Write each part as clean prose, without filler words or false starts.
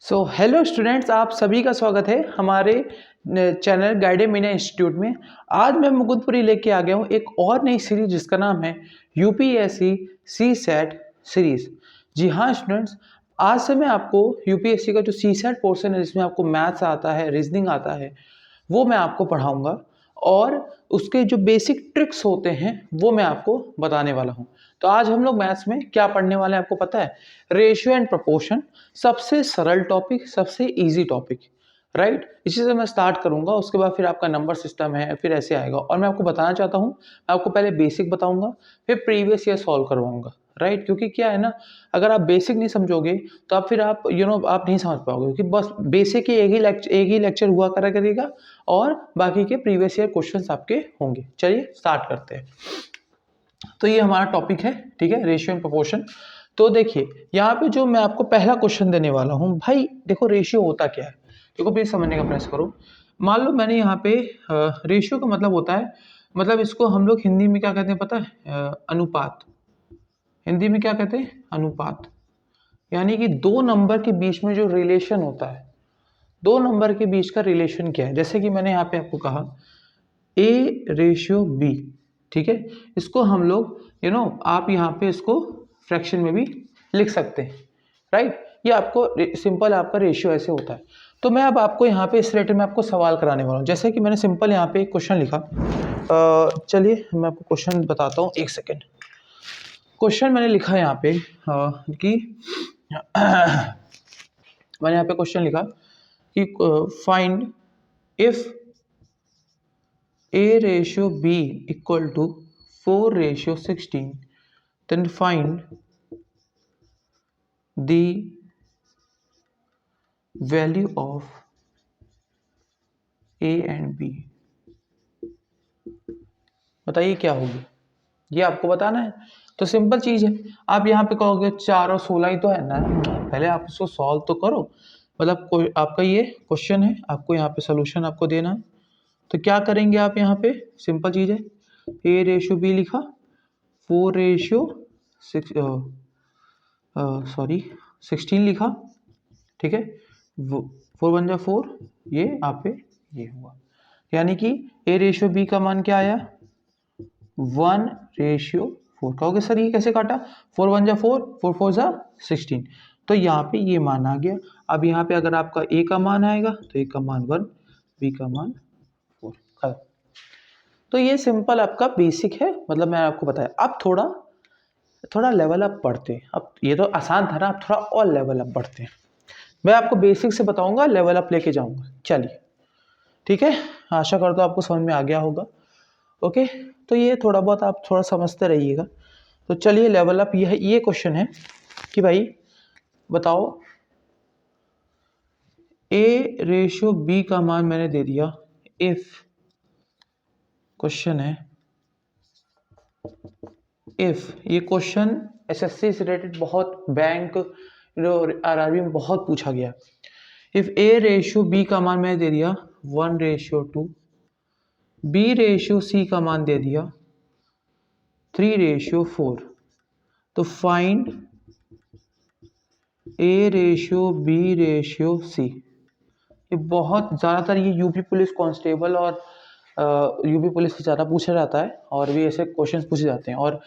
Hello students, आप सभी का स्वागत है हमारे चैनल गाइडेड मीडिया इंस्टीट्यूट में। आज मैं मुकुंदपुरी लेके आ गया हूँ एक और नई सीरीज जिसका नाम है यूपीएससी सी सेट सीरीज। जी हाँ स्टूडेंट्स, आज से मैं आपको यूपीएससी का जो सी सेट पोर्शन है जिसमें आपको मैथ्स आता है, रीजनिंग आता है, वो मैं आपको पढ़ाऊँगा और उसके जो बेसिक ट्रिक्स होते हैं वो मैं आपको बताने वाला हूँ। तो आज हम लोग मैथ्स में क्या पढ़ने वाले हैं आपको पता है? रेशियो एंड प्रोपोर्शन, सबसे सरल टॉपिक, सबसे इजी टॉपिक, राइट। इसी से मैं स्टार्ट करूंगा, उसके बाद फिर आपका नंबर सिस्टम है, फिर ऐसे आएगा। और मैं आपको बताना चाहता हूँ, मैं आपको पहले बेसिक बताऊंगा, फिर प्रीवियस ईयर सॉल्व करवाऊंगा, राइट। क्योंकि क्या है ना, अगर आप बेसिक नहीं समझोगे तो आप फिर आप आप नहीं समझ पाओगे, क्योंकि बस बेसिक की एक ही लेक्चर हुआ करेगा और बाकी के प्रीवियस ईयर क्वेश्चंस आपके होंगे। चलिए स्टार्ट करते हैं। तो ये हमारा टॉपिक है, ठीक है, रेशियो एंड प्रोपोर्शन। तो देखिए यहाँ पे जो मैं आपको पहला क्वेश्चन देने वाला हूँ, भाई देखो रेशियो होता क्या है, देखो प्लीज समझने का प्रयास करो। मान लो मैंने यहाँ पे रेशियो का मतलब होता है, मतलब इसको हम लोग हिंदी में क्या कहते हैं पता है? अनुपात। हिंदी में क्या कहते हैं? अनुपात। यानी कि दो नंबर के बीच में जो रिलेशन होता है, दो नंबर के बीच का रिलेशन क्या है। जैसे कि मैंने यहाँ पे आपको कहा A/B, ठीक है। इसको हम लोग आप यहाँ पे इसको फ्रैक्शन में भी लिख सकते हैं, राइट। ये आपको सिंपल आपका रेशियो ऐसे होता है। तो मैं अब आपको यहाँ पे इस रिलेटेड में आपको सवाल कराने वाला हूँ। जैसे कि मैंने सिंपल यहाँ पे एक क्वेश्चन लिखा, चलिए मैं आपको क्वेश्चन बताता हूँ, एक सेकेंड। क्वेश्चन मैंने लिखा यहाँ पे कि मैंने यहाँ पे क्वेश्चन लिखा कि find if A/B equal to 4/16, then find the value of A and B। बताइए क्या होगी, ये आपको बताना है। तो सिंपल चीज है, आप यहाँ पे कहोगे 4 और 16 ही तो है ना, पहले आप इसको सॉल्व तो करो। मतलब कोई आपका ये क्वेश्चन है, आपको यहाँ पे सोल्यूशन आपको देना है। तो क्या करेंगे आप यहाँ पे, सिंपल चीज है, A/B लिखा, 16 लिखा, ठीक है। 4 × 4, ये आप पे ये हुआ। यानी कि A/B का मान क्या आया? 1/4। कहोगे सर ये कैसे काटा? 4 × 4, 4 × 4 = 16। तो यहाँ पे ये मान आ गया। अब यहाँ पे अगर आपका A का मान आएगा तो A का मान 1, B का मान 4। तो ये सिंपल आपका बेसिक है, मतलब मैं आपको बताया। अब थोड़ा लेवल अप बढ़ते हैं। अब ये तो आसान था ना, अब थोड़ा और लेवल अप बढ़ते हैं। मैं आपको बेसिक से बताऊंगा, लेवल अप लेके जाऊंगा। चलिए ठीक है, आशा करता हूँ आपको समझ में आ गया होगा। ओके, तो ये थोड़ा बहुत आप थोड़ा समझते रहिएगा। तो चलिए लेवल अप ये क्वेश्चन है कि भाई बताओ A/B का मान मैंने दे दिया। इफ क्वेश्चन है, इफ ये क्वेश्चन एसएससी से रिलेटेड बहुत बैंक आरआरबी में बहुत पूछा गया। इफ A/B का मान मैंने दे दिया 1/2, B/C का मान दे दिया 3/4। तो फाइंड A/B/C। ये बहुत ज़्यादातर ये यूपी पुलिस कांस्टेबल और यूपी पुलिस से ज़्यादा पूछा जाता है, और भी ऐसे क्वेश्चंस पूछे जाते हैं। और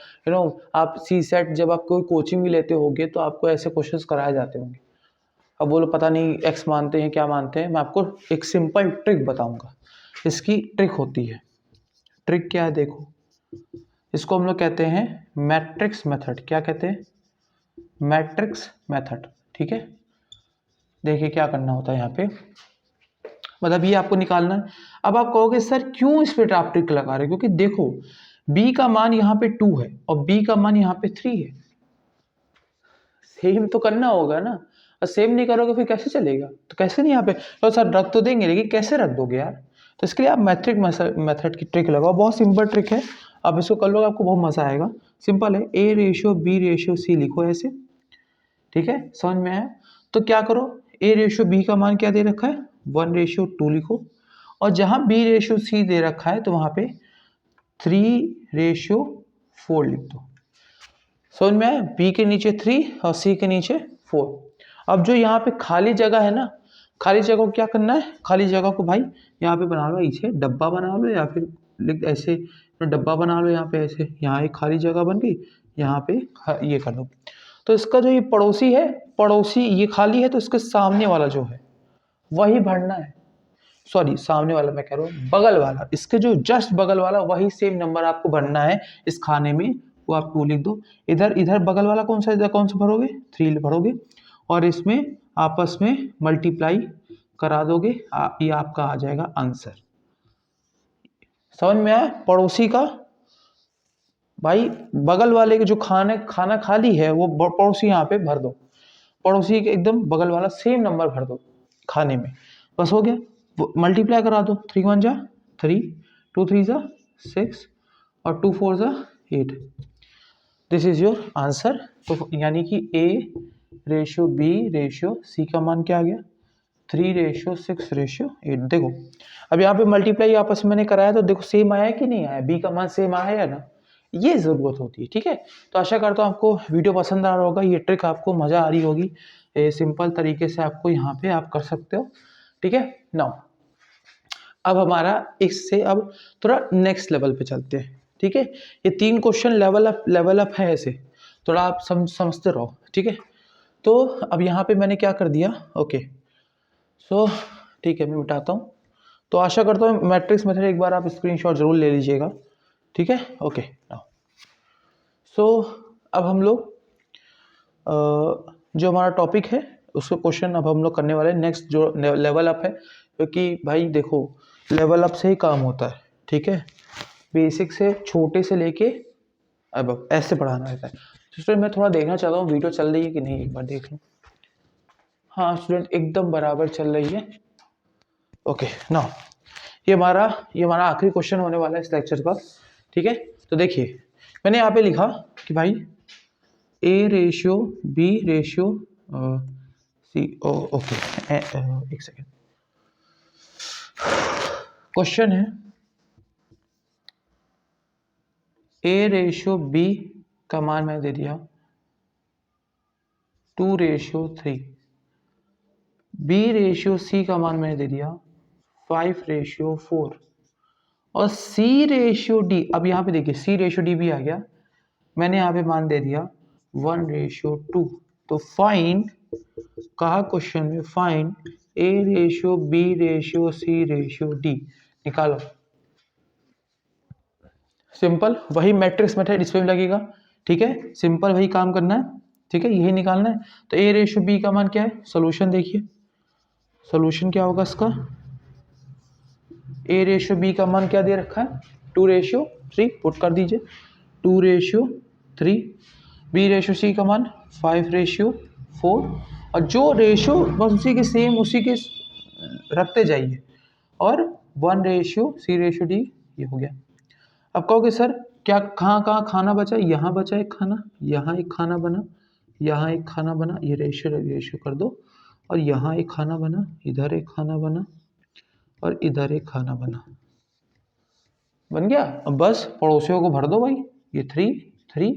आप सी सेट जब आप कोई कोचिंग भी लेते होंगे तो आपको ऐसे क्वेश्चंस कराए जाते होंगे। अब वो लोग पता नहीं एक्स मानते हैं क्या मानते हैं, मैं आपको एक सिंपल ट्रिक बताऊंगा। इसकी ट्रिक होती है। ट्रिक क्या है देखो, इसको हम लोग कहते हैं मैट्रिक्स मेथड। क्या कहते हैं? मैट्रिक्स मेथड, ठीक है। देखिए क्या करना होता है यहाँ पे, मतलब ये आपको निकालना है। अब आप कहोगे सर क्यों इस पे आप ट्रिक लगा रहे हो? क्योंकि देखो b का मान यहाँ पे 2 है और b का मान यहाँ पे 3 है। सेम तो करना होगा ना, और सेम नहीं करोगे फिर कैसे चलेगा? तो कैसे नहीं यहाँ पे, तो सर रख तो देंगे लेकिन कैसे रख दोगे यार? तो इसके लिए आप मैट्रिक मेथड की ट्रिक लगाओ। बहुत सिंपल ट्रिक है, आप इसको कर लोगे आपको बहुत मजा आएगा। सिंपल है, A/B/C लिखो ऐसे, ठीक है, समझ में आया? तो क्या करो, A/B का मान क्या दे रखा है? 1/2 लिखो, और जहां B/C दे रखा है तो वहां पे 3/4 लिख दो। समझ में आया? B के नीचे 3 और C के नीचे 4। अब जो यहाँ पे खाली जगह है ना, खाली जगह को क्या करना है, खाली जगह को भाई यहाँ पे बना लो, इसे डब्बा बना लो, या फिर ऐसे डब्बा बना लो, यहाँ पे ऐसे, यहाँ एक खाली जगह बन गई, यहाँ पे ये कर दो। तो इसका जो ये पड़ोसी है, पड़ोसी ये खाली है, तो इसके सामने वाला जो है वही भरना है। सॉरी, सामने वाला मैं कह रहा हूँ, बगल वाला, इसके जो जस्ट बगल वाला वही सेम नंबर आपको भरना है इस खाने में, वो आपको लिख दो। इधर इधर बगल वाला कौन सा, इधर कौन सा भरोगे, 3 भरोगे, और इसमें आपस में मल्टीप्लाई करा दोगे, ये आपका आ जाएगा आंसर। समझ में आया? पड़ोसी का भाई बगल वाले के जो खाना खाली है वो पड़ोसी यहाँ पे भर दो, पड़ोसी के एकदम बगल वाला सेम नंबर भर दो खाने में, बस हो गया। मल्टीप्लाई करा दो, 3 1 जा 3, 2 3 जा 6 और 2 4 जा 8। This is your answer. तो यानी कि A ratio B ratio C का मान क्या आ गया, 3 रेशियो 6 रेशियो 8। देखो अब यहाँ पे मल्टीप्लाई आपस में मैंने कराया, तो देखो सेम आया कि नहीं आया, B का मान सेम आया है ना, ये जरूरत होती है। ठीक है, तो आशा करता हूँ आपको वीडियो पसंद आ रहा होगा, ये ट्रिक आपको मजा आ रही होगी, सिंपल तरीके से आपको यहाँ पे आप कर सकते हो। ठीक है, नाउ अब हमारा इससे अब थोड़ा नेक्स्ट लेवल पे चलते हैं। ठीक है, ये 3 क्वेश्चन लेवल अप है, ऐसे थोड़ा आप समझते रहो। ठीक है, तो अब यहाँ पे मैंने क्या कर दिया, ओके सो ठीक है, मैं मिटाता हूँ। तो आशा करता हूँ मैट्रिक्स मेथड एक बार आप स्क्रीनशॉट जरूर ले लीजिएगा। ठीक है, ओके नाउ सो अब हम लोग जो हमारा टॉपिक है उसको क्वेश्चन अब हम लोग करने वाले हैं। नेक्स्ट जो लेवल अप है, क्योंकि भाई देखो लेवल अप से ही काम होता है। ठीक है, बेसिक से छोटे से लेके अब ऐसे पढ़ाना रहता है। तो स्टूडेंट मैं थोड़ा देखना चाहता हूँ वीडियो चल रही है कि नहीं, एक बार देख लूँ। हाँ स्टूडेंट एकदम बराबर चल रही है। ओके नाउ ये हमारा आखिरी क्वेश्चन होने वाला है इस लेक्चर का। ठीक है, तो देखिए मैंने यहाँ पे लिखा कि भाई A ratio B ratio C, okay एक सेकेंड, क्वेश्चन है A रेशियो B का मान मैंने दे दिया 2 रेशियो 3, B रेशियो C का मान मैंने दे दिया 5 रेशियो 4, और C रेशियो D, अब यहाँ पे देखिए C रेशियो D भी आ गया, मैंने यहाँ पे मान दे दिया 1 रेशियो 2। तो फाइंड, कहा क्वेश्चन में find A ratio B ratio C ratio D, निकालो। सिंपल वही मैट्रिक्स मेथड इस पे भी लगेगा। ठीक है, सिंपल वही काम करना है। ठीक है, यही निकालना है। तो A रेशियो B का मान क्या है, सोल्यूशन देखिए, सोल्यूशन क्या होगा इसका, A रेशियो B का मान क्या दे रखा है 2 रेशियो 3, पुट कर दीजिए 2 रेशियो 3, B रेशियो C का मान 5 रेशियो 4, और जो रेशियो बस उसी के सेम उसी के रखते जाइए, और 1 रेशियो C रेशियो D, ये हो गया। अब कहोगे सर क्या कहाँ कहाँ खाना बचा, यहाँ बचा एक खाना, यहाँ एक खाना बना, यहाँ एक खाना बना, ये रेशियो कर दो, और यहाँ एक खाना बना, इधर एक खाना बना, और इधर एक खाना बना, बन गया। अब बस पड़ोसियों को भर दो भाई, ये 3 3,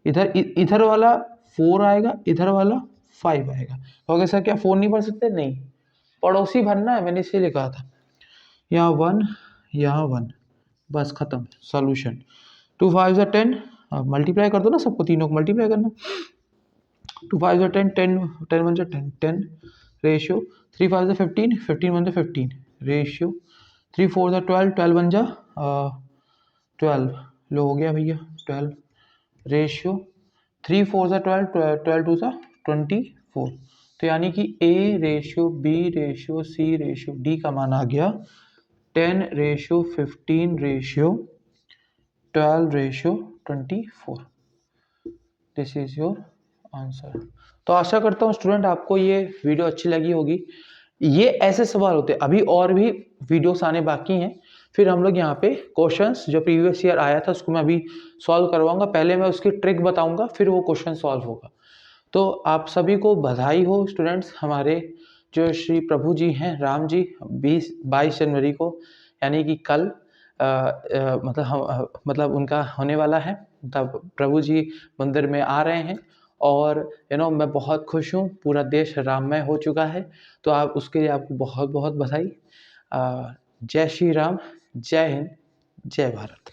इधर वाला 4 आएगा, इधर वाला 5 आएगा। कहोगे सर क्या 4 नहीं भर सकते, नहीं, पड़ोसी भरना है, मैंने इसीलिए कहा था। यहाँ 1 यहाँ 1, बस खत्म, सॉल्यूशन। 2 5 जा 10, मल्टीप्लाई कर दो ना, सबको तीनों को मल्टीप्लाई करना। 2 5 जा 10, 10 10 1 जा 10 10 रेशियो, 3 5 जा 15 15 1 जा 15 रेशियो, 3 4 जा 12 12 1 जा 12, लो हो गया भैया 12 रेशियो, 3 4 जा 12 12 2 जा 24। तो यानी कि A ratio B ratio C ratio D का मान आ गया 10 ratio 15 ratio 12 ratio 24। This is your answer. तो आशा करता हूँ स्टूडेंट आपको ये वीडियो अच्छी लगी होगी। ये ऐसे सवाल होते हैं, अभी और भी वीडियोस आने बाकी हैं, फिर हम लोग यहाँ पे क्वेश्चंस जो प्रीवियस ईयर आया था उसको मैं अभी सॉल्व करवाऊंगा। पहले मैं उसकी ट्रिक बताऊंगा, फिर वो क्वेश्चन सॉल्व होगा। तो आप सभी को बधाई हो स्टूडेंट्स, हमारे जो श्री प्रभु जी हैं राम जी 22 जनवरी को, यानी कि कल मतलब उनका होने वाला है, तब प्रभु जी मंदिर में आ रहे हैं, और मैं बहुत खुश हूँ, पूरा देश राममय हो चुका है। तो आप उसके लिए आपको बहुत बहुत बधाई। जय श्री राम, जय हिंद, जय भारत।